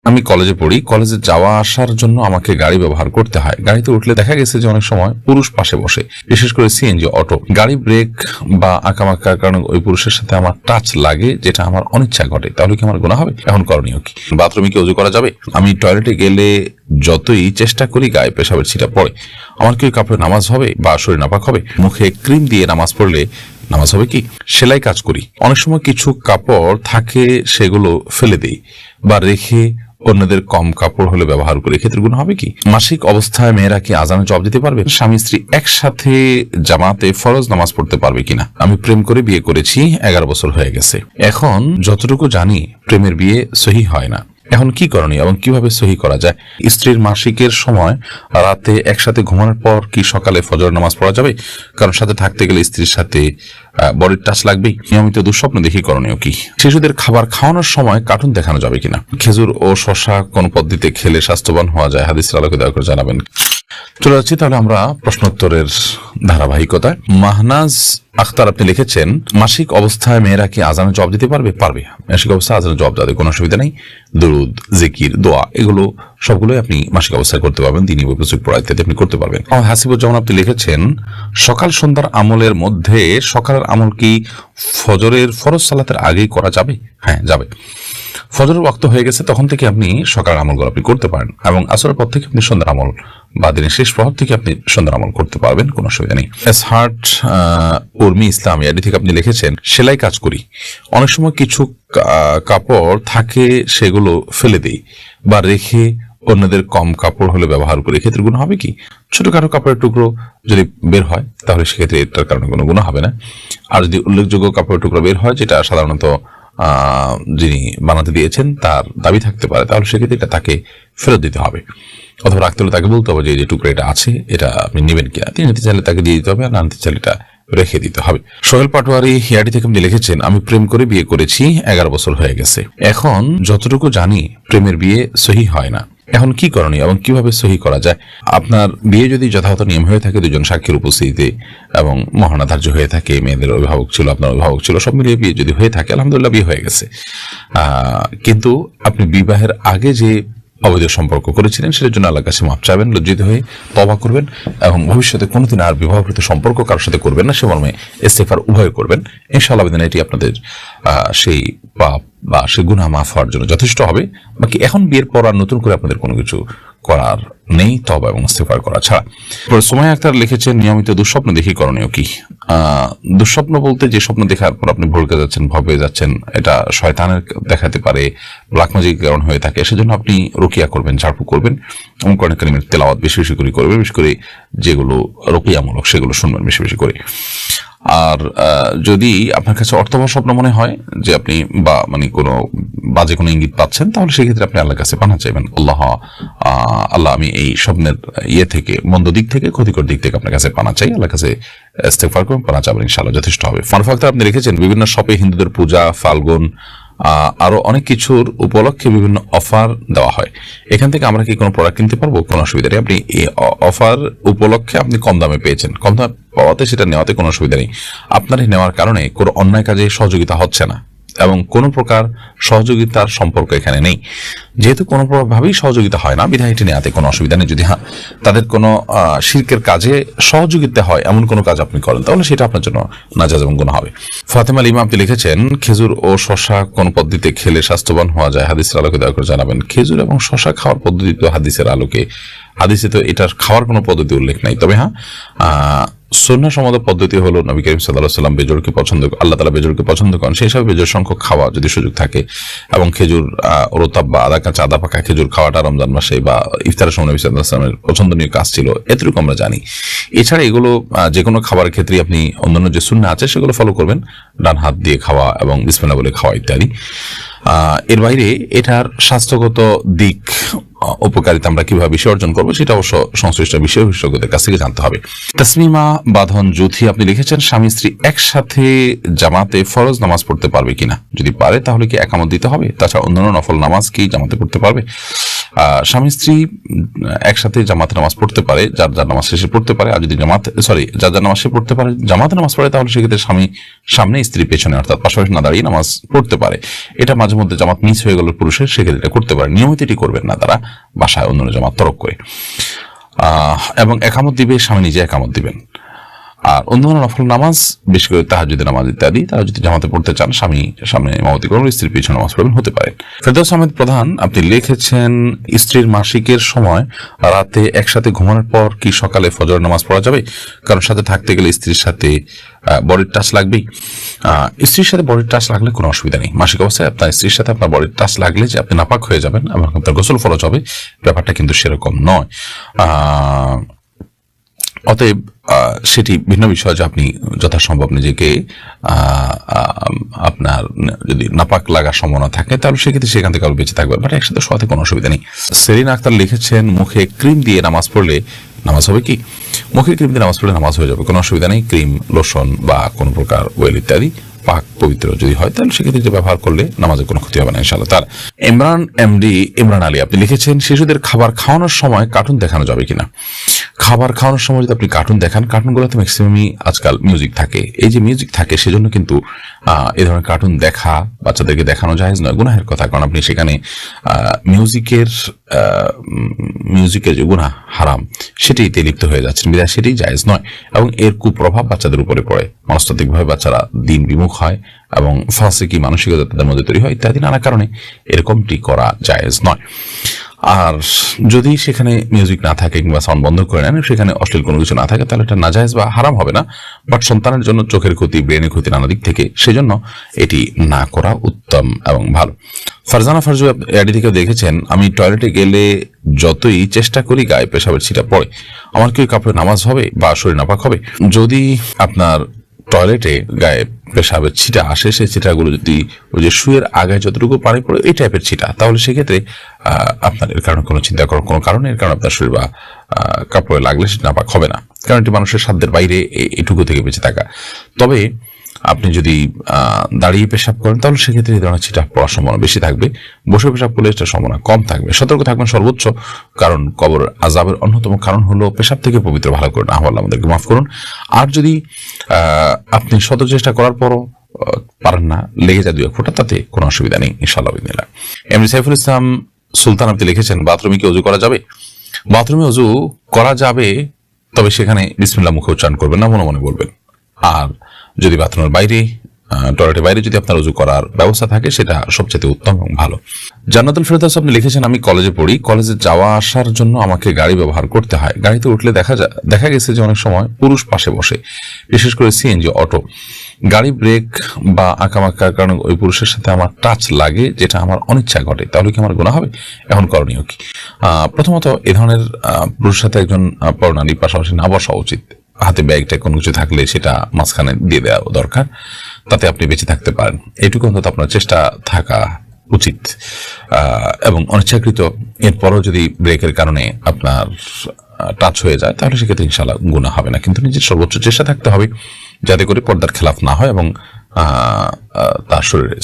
আমি কলেজে পড়ি, কলেজে যাওয়া আসার জন্য আমাকে গাড়ি ব্যবহার করতে হয়। গাড়িতে উঠলে দেখা গেছে যে অনেক সময় পুরুষ পাশে বসে, বিশেষ করে সিএনজি, অটো। গাড়ি ব্রেক বা আঁকামাকার কারণে ওই পুরুষের সাথে আমার টাচ লাগে, যেটা আমার অনিচ্ছা ঘটে, তাহলে কি আমার গুনাহ হবে? এখন করণীয় কি? বাথরুমে কি ওযু করা যাবে? আমি টয়লেটে গেলে যতই চেষ্টা করি গায়ে পেশাবের ছিটা পড়ে, আমার কি কাপড়ে নামাজ হবে বা শরীর নাপাক হবে? মুখে ক্রিম দিয়ে নামাজ পড়লে নামাজ হবে কি? সেলাই কাজ করি, অনেক সময় কিছু কাপড় থাকে সেগুলো ফেলে দেই বা রেখে অন্যদের কম কাপড় হলে ব্যবহার করি, ক্ষেত্রে গুনাহ হবে কি? মাসিক অবস্থায় মেয়েরা কি আজানে জবাব দিতে পারবে? স্বামী স্ত্রী একসাথে জামাতে ফরজ নামাজ পড়তে পারবে কিনা? আমি প্রেম করে বিয়ে করেছি, 11 বছর হয়ে গেছে। এখন যতটুকু জানি প্রেমের বিয়ে সহি হয় না। এখন কি করণীয় এবং কিভাবে সহি করা যায়? স্ত্রীর মাসিকের সময় রাতে একসাথে ঘুমানোর পর কি সকালে ফজর নামাজ পড়া যাবে? কারণ সাথে থাকতে গেলে স্ত্রীর সাথে বডির টাচ লাগবেই। নিয়মিত দুঃস্বপ্ন দেখি, করণীয় কি? শিশুদের খাবার খাওয়ানোর সময় কার্টুন দেখানো যাবে কিনা? খেজুর ও শশা কোন পদ্ধতিতে খেলে স্বাস্থ্যবান হওয়া যায়? হাদিসের আলোকে দয়া করে জানাবেন। চলে যাচ্ছি তাহলে আমরা প্রশ্নোত্তরের ধারাবাহিকতায়। মাহনাজ আখতার আপনি লিখেছেন, মাসিক অবস্থায় মেয়েরা কি আজানে জবাব দিতে পারবে? পারবে। মাসিক অবস্থায় আজানে জবাব দেওয়াতে কোনো অসুবিধা নেই। দুরুদ, জিকির, দোয়া এগুলো সবগুলোই আপনি মাসিক অবস্থায় করতে পারবেন। দিনই বই পুস্তক পড়া ইত্যাদি আপনি করতে পারবেন। হাসিবুজ্জামান আপনি লিখেছেন, সকাল সন্ধ্যার আমলের মধ্যে সকালের আমল কি ফজরের ফরজ সালাতের আগেই করা যাবে? হ্যাঁ, যাবে। ফজরের ওয়াক্ত হয়ে গেছে তখন থেকে আপনি সকালের আমলগুলো আপনি করতে পারেন, এবং আসরের পর থেকে আপনি সন্ধ্যার আমল বা দিনের শেষ প্রহর থেকে আপনি সন্ধ্যার আমল করতে পারবেন, কোনো অসুবিধা নেই। হার্ট উর্মি ইসলাম এডি থেকে আপনি লিখেছেন, সেলাই কাজ করি, অনেক সময় কিছু কাপড় থাকে সেগুলো ফেলে দেই বা রেখে অন্যদের কম কাপড় হলে ব্যবহার করি, ক্ষেত্রে গুনাহ হবে কি? ছোটখাটো কাপড়ের টুকরো যদি বের হয় তাহলে সেক্ষেত্রে এটার কারণে কোনো গুনাহ হবে না। আর যদি উল্লেখযোগ্য কাপড়ের টুকরো বের হয়, যেটা সাধারণত যিনি বানাতে দিয়েছেন তার দাবি থাকতে পারে, তাহলে সেক্ষেত্রে এটা তাকে ফেরত দিতে হবে, অথবা রাখতে হলে তাকে বলতে হবে যে টুকরো এটা আছে, এটা আপনি নেবেন কিনা। তিনি নিতে চাইলে তাকে দিয়ে দিতে হবে, আর না নিতে চাইলে এটা রেখে দিতে হবে। সোহেল পাটোয়ারি হিয়াটি থেকে আপনি লিখেছেন, আমি প্রেম করে বিয়ে করেছি, 11 বছর হয়ে গেছে। এখন যতটুকু জানি প্রেমের বিয়ে সহি হয় না। এখন কি করণীয় এবং কিভাবে সহি করা যায়? আপনার বিয়ে যদি যথাযথ নিয়ম হয়ে থাকে, দুজন সাক্ষীর উপস্থিতিতে এবং মহানা ধার্য হয়ে থাকে, মেয়েদের অভিভাবক ছিল, আপনার অভিভাবক ছিল, সব মিলিয়ে বিয়ে যদি হয়ে থাকে, আলহামদুলিল্লাহ বিয়ে হয়ে গেছে। কিন্তু আপনি বিবাহের আগে যে অবৈধ সম্পর্ক করেছিলেন সেটার জন্য আল্লাহর কাছে মাফ চাইবেন, লজ্জিত হয়ে তওবা করবেন এবং ভবিষ্যতে কোনোদিন আর বিবাহকৃত সম্পর্ক কারোর সাথে করবেন না, সে মর্মে ইস্তেগফার উভয় করবেন। ইনশাআল্লাহ এটি আপনাদের সেই পাপ বা সে গুনাহ মাফ হওয়ার জন্য যথেষ্ট হবে। বাকি এখন বিয়ের পর আর নতুন করে আপনাদের কোনো কিছু করার নেই, তওবা এবং ইস্তেগফার করা ছাড়া। সুমাইয়া আক্তার লিখেছেন, নিয়মিত দুঃস্বপ্ন দেখি, করণীয় কি? দুঃস্বপ্ন বলতে যে স্বপ্ন দেখার পর আপনি ভড়কে যাচ্ছেন, ভয় যাচ্ছেন, এটা শয়তানের দেখাতে পারে, ব্ল্যাক ম্যাজিকের কারণ হয়ে থাকে, সেজন্য আপনি রুকিয়া করবেন, ঝাড়ফুঁক করবেন এবং কোরআন কারীমের তেলাওয়াত বেশি বেশি করে করবেন, বিশেষ করে যেগুলো রুকিয়ামূলক সেগুলো শুনবেন বেশি বেশি করে। আর যদি আপনার কাছে অর্থবহ স্বপ্ন মনে হয় যে আপনি বা মানে কোনো বাজে কোনো ইঙ্গিত পাচ্ছেন, তাহলে সেক্ষেত্রে আপনি আল্লাহর কাছে পানা চাইবেন, আল্লাহ আমি এই স্বপ্নের থেকে, মন্দ দিক থেকে, ক্ষতিকর দিক থেকে আপনার কাছে পানা চাই, আল্লাহর কাছে ইস্তেগফার করুন, পানা চাইবেন, ইনশাআল্লাহ যথেষ্ট হবে। ফারুক আক্তার আপনি লিখেছেন, বিভিন্ন শপে হিন্দুদের পূজা, ফাল্গুন আরো অনেক কিছুর উপলক্ষে বিভিন্ন অফার দেওয়া হয়, এখান থেকে আমরা কি কোনো প্রোডাক্ট কিনতে পারবো? কোনো অসুবিধা নেই। আপনি এই অফার উপলক্ষে আপনি কম দামে পেয়েছেন, কম দামে পাওয়াতে সেটা নেওয়াতে কোনো অসুবিধা নেই। আপনার নেওয়ার কারণে কোনো অন্যায় কাজে সহযোগিতা হচ্ছে না এবং কোনো প্রকার সহযোগিতার সম্পর্ক এখানে নেই। যেহেতু কোনো ভাবেই সহযোগিতা হয় না, বিধায় এটি নেওয়াতে কোনো অসুবিধা নেই। যদি তাদের কোনো শিরকের কাজে সহযোগিতা হয় এমন কোনো কাজ আপনি করেন, তাহলে সেটা আপনার জন্য নাজায়েজ এবং গুনাহ হবে। ফাতেমা লিমা আপনি লিখেছেন, খেজুর ও শশা কোন পদ্ধতিতে খেলে স্বাস্থ্যবান হওয়া যায়? হাদিসের আলোকে দয়া করে জানাবেন। খেজুর এবং শশা খাওয়ার পদ্ধতি তো হাদিসে তো এটার খাওয়ার কোনো পদ্ধতি উল্লেখ নাই, তবে সুন্নাহ সম্মত পদ্ধতি হলো নবী করিম সাল্লাল্লাহু আলাইহি ওয়াসাল্লাম বেজোড়কে পছন্দ, আল্লাহ তাআলা বেজোড়কে পছন্দ করেন, সেই হিসাবে বেজোড় সংখ্যক খাওয়া যদি সুযোগ থাকে, এবং খেজুর রোতাব বা আদা কাঁচা আদা পাকা খেজুর খাওয়াটা রমজান মাসে বা ইফতারের সময় নবী সাল্লাল্লাহু আলাইহি ওয়াসাল্লামের পছন্দনীয় কাজ ছিল, এতটুকু আমরা জানি। এছাড়া এগুলো যে কোনো খাবারের ক্ষেত্রে আপনি অন্যান্য যে সুন্নাহ আছে সেগুলো ফলো করবেন, ডান হাত দিয়ে খাওয়া এবং বিসমিল্লাহ বলে খাওয়া ইত্যাদি। এর বাইরে এটার স্বাস্থ্যগত দিক, উপকারিতা আমরা কিভাবে বিষয় অর্জন করবো সেটা অবশ্য সংশ্লিষ্ট বিষয় বিশেষজ্ঞদের কাছ থেকে জানতে হবে। তাসমিমা বাঁধন জ্যোতি আপনি লিখেছেন, স্বামী স্ত্রী একসাথে জামাতে ফরজ নামাজ পড়তে পারবে কিনা? যদি পারে তাহলে কি একামত দিতে হবে? তাছাড়া অন্যান্য নফল নামাজ কি জামাতে পড়তে পারবে? স্বামী স্ত্রী একসাথে জামাতে নামাজ পড়তে পারে, যার যার নামাজ শেষে পড়তে পারে। আর যদি যার যার নামাজ শেষে পড়তে পারে, জামাতে নামাজ পড়ে, তাহলে সেক্ষেত্রে স্বামী সামনে স্ত্রী পেছনে, অর্থাৎ পাশাপাশি না দাঁড়িয়ে নামাজ পড়তে পারে। এটা মাঝে মধ্যে জামাত মিস হয়ে গেল পুরুষের, সেক্ষেত্রে এটা করতে পারে। নিয়মিত এটি করবেন না তারা, বাসায় অন্য জামাত তরক করে। এবং একামত দিবে, স্বামী নিজে একামত দিবেন। আর অন্যান্য নফল নামাজ, বিশেষ করে তাহাজ্জুদের নামাজ ইত্যাদি, তারা যদি জামাতে পড়তে চান, স্বামী সামনে ইমামতি করবেন, স্ত্রীর পিছনে নামাজ পড়বেন, হতে পারে। ফেরদৌস আহমেদ প্রধান, আপনি লিখেছেন স্ত্রীর মাসিকের সময় রাতে একসাথে ঘুমানোর পর কি সকালে ফজর নামাজ পড়া যাবে? কারণ সাথে থাকতে গেলে স্ত্রীর সাথে বডির টাচ লাগবেই। স্ত্রীর সাথে বডির টাচ লাগলে কোনো অসুবিধা নেই। মাসিক অবস্থায় আপনার স্ত্রীর সাথে আপনার বডির টাচ লাগলে যে আপনি নাপাক হয়ে যাবেন এবং আপনার গোসল ফরজ হবে, ব্যাপারটা কিন্তু সেরকম নয়। অতএব সেটি ভিন্ন বিষয় যে আপনি যথাসম্ভব নিজেকে আপনার যদি নাপাক লাগার সম্ভাবনা থাকে, তাহলে সেক্ষেত্রে সেখান থেকে বেঁচে থাকবেন, বাট একসাথে শোয়াতে কোনো অসুবিধা নেই। সেরিনা আক্তার লিখেছেন, মুখে ক্রিম দিয়ে নামাজ পড়লে নামাজ হবে কি? মুখে ক্রিম দিয়ে নামাজ পড়লে নামাজ হয়ে যাবে, কোনো অসুবিধা নেই। ক্রিম, লোশন বা কোনো প্রকার ওয়েল ইত্যাদি পাক পবিত্র যদি হয়, তাহলে সেক্ষেত্রে যে ব্যবহার করলে নামাজের কোনো ক্ষতি হবে না ইনশাআল্লাহ। তার ইমরান আলী, আপনি লিখেছেন, শিশুদের খাবার খাওয়ানোর সময় কার্টুন দেখানো যাবে কিনা? খাবার খাওয়ানোর সময় যদি আপনি কার্টুন দেখান, কার্টুনগুলোতে ম্যাক্সিমামই আজকাল মিউজিক থাকে। এই যে মিউজিক থাকে, সেজন্য কিন্তু এই ধরনের কার্টুন দেখা বাচ্চাদেরকে দেখানো জায়েজ নয়, গুনাহের কথা। কারণ আপনি সেখানে মিউজিকের যে গুনাহ, হারাম, সেটিতে লিপ্ত হয়ে যাচ্ছেন, বিধায় সেটি জায়েজ নয়। এবং এর কুপ্রভাব বাচ্চাদের উপরে পড়ে, মনস্তাত্ত্বিকভাবে বাচ্চারা দিন বিমুখ হয় এবং ফাসিকি মানসিকতা তাদের মধ্যে তৈরি হয়, ইত্যাদি নানা কারণে এরকমটি করা জায়েজ নয়। আর যদি সেখানে মিউজিক না থাকে কিংবা সাউন্ড বন্ধ করে নেন, সেখানে অশ্লীল কোনো কিছু না থাকে, তাহলে এটা নাজায়েজ বা হারাম হবে না, বাট সন্তানের জন্য চোখের ক্ষতি, ব্রেনের ক্ষতি নানা দিক থেকে, সেজন্য এটি না করা উত্তম এবং ভালো। ফারজানা ফারজু এডি থেকে দেখেছেন, আমি টয়লেটে গেলে যতই চেষ্টা করি গায়ে পেশাবের ছিটা পড়ে, আমার কি কাপড়ে নামাজ হবে বা শরীর নাপাক হবে? যদি আপনার টয়লেটে গায়ে পেশাবের ছিটা আসে, সেই ছিটাগুলো যদি ওই যে শুয়ের আগায় যতটুকু পানি পড়ে এই টাইপের ছিটা, তাহলে সেক্ষেত্রে আপনার এর কারণে কোনো চিন্তা করার কোনো কারণে, এর কারণে আপনার শরীর বা কাপড়ে লাগলে সেটা নাপাক হবে না, কারণ এটি মানুষের সাধ্যের বাইরে এটুকু থেকে বেঁচে থাকা। তবে আপনি যদি দাঁড়িয়ে পেশাব করেন, তাহলে সেক্ষেত্রে এই ধরনের ছিটা পড়ার সম্ভাবনা বেশি থাকবে। বসে পেশাব করলে এটার সম্ভাবনা কম থাকবে। সতর্ক থাকবেন সর্বোচ্চ, কারণ কবর আযাবের অন্যতম কারণ হলো পেশাব থেকে পবিত্র ভালো করে না হওয়া। আমাদেরকে মাফ করুন। আর যদি আপনি শত চেষ্টা করার পরও পারেন না, লেগে যায় 2-1 ফোঁটা, তাতে কোনো অসুবিধা নেই ইনশাআল্লাহ বিসমিল্লাহ। এমনি সাইফুল ইসলাম সুলতান, আপনি লিখেছেন, বাথরুমে কি ওযু করা যাবে? বাথরুমে ওযু করা যাবে, তবে সেখানে বিসমিল্লাহ মুখে উচ্চারণ করবেন না, মনে মনে বলবেন। আর যদি বাথরুমের বাইরে, টয়লেটের বাইরে যদি আপনার ওযু করার ব্যবস্থা থাকে, সেটা সবচেয়ে উত্তম এবং ভালো। জান্নাতুল ফেরদৌস, আপনি লিখেছেন, আমি কলেজে পড়ি, কলেজে যাওয়া আসার জন্য আমাকে গাড়ি ব্যবহার করতে হয়। গাড়িতে উঠলে দেখা গেছে যে অনেক সময় পুরুষ পাশে বসে, বিশেষ করে সিএনজি, অটো। গাড়ি ব্রেক বা আঁকামাকার কারণে ওই পুরুষের সাথে আমার টাচ লাগে, যেটা আমার অনিচ্ছা ঘটে, তাহলে কি আমার গুনাহ হবে? এখন করণীয় কি? প্রথমত, এ ধরনের পুরুষের সাথে একজন পরনারী পাশাপাশি না বসা উচিত। হাতে ব্যাগটা কোনো কিছু থাকলে সেটা মাঝখানে দিয়ে দেওয়া দরকার, তাতে আপনি বেঁচে থাকতে পারেন, এটুকু অন্তত আপনার চেষ্টা থাকা উচিত। এবং অনিচ্ছাকৃত এরপরও যদি ব্রেকের কারণে আপনার টাচ হয়ে যায়, তাহলে সেক্ষেত্রে ইনশাআল্লাহ গুনাহ হবে না, কিন্তু নিজের সর্বোচ্চ চেষ্টা থাকতে হবে যাতে করে পর্দার খেলাফ না হয় এবং তার শরীরে